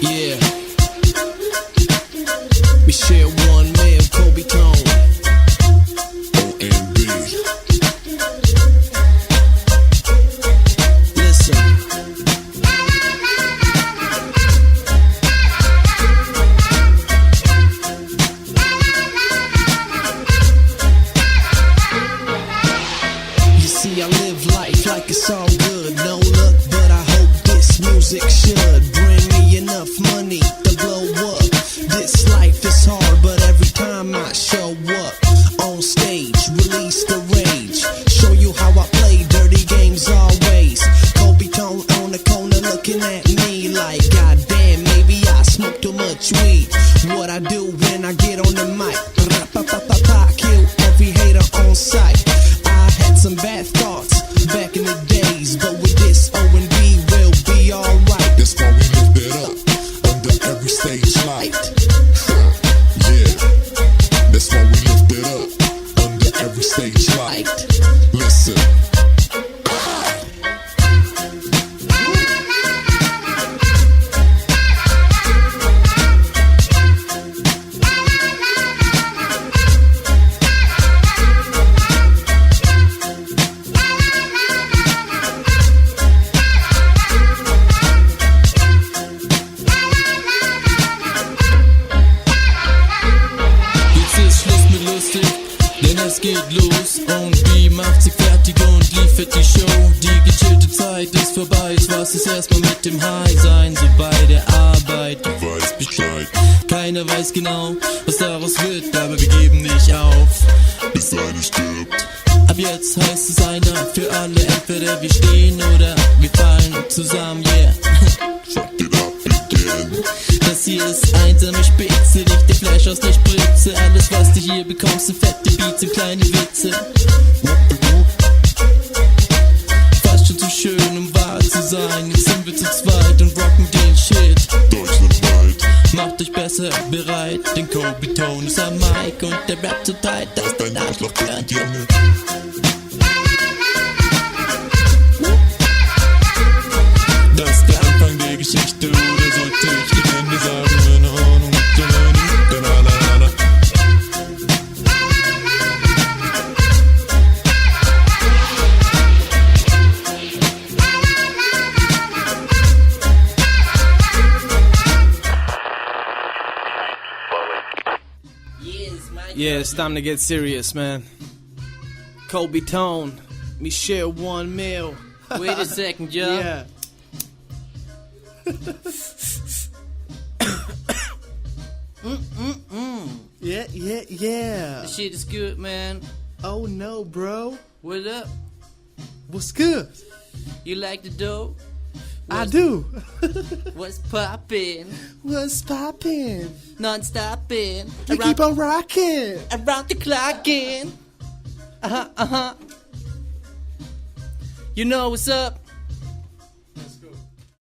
Yeah. Michelle One Man, Kobe Tone. OMB. Listen. You see, I live life like it's all good. No luck, but I hope this music should bring me enough money to blow up. This life is hard, but every time I show up on stage, release the rage, show you how I play dirty games always. Kobe Tone on the corner looking at me like, God damn, maybe I smoke too much weed. What I do when I get on the mic, kill every hater on sight. I had some bad thoughts back in the days, but with this O&B we'll be alright. That's why we lift it up under every stage light. Yeah, that's why we lift it up under every stage light. Listen. Denn es geht los, O&B macht sich fertig und liefert die Show. Die gechillte Zeit ist vorbei, ich weiß es erstmal mit dem High sein. So bei der Arbeit, du weißt Bescheid. Keiner weiß genau, was daraus wird, aber wir geben nicht auf, bis einer stirbt. Ab jetzt heißt es einer für alle, entweder wir stehen oder wir fallen zusammen, yeah. Fuck it up again. Das hier ist einsame Spitze, nicht der Flash aus der Spritze. Alles was du hier bekommst sind fette Beats und kleine Witze. Fast schon zu schön um wahr zu sein. Jetzt sind wir zu zweit und rocken den Shit deutschlandweit. Macht euch besser bereit, denn Kobe Tone ist am Mic und der Rap so tight, dass dein Arschloch gehört dir mit. Das ist der Anfang der Geschichte, oder sollte ich die Ende sagen? Keine Ahnung, Yeah, it's time to get serious, man. Kobe Tone, Michelle One Mil. Wait a second, Joe. Yeah. Yeah. This shit is good, man. Oh no, bro. What up? What's good? You like the dough? I do. What's poppin'? What's poppin'? Non-stoppin'. You keep on rockin'. Around the clockin'. You know what's up?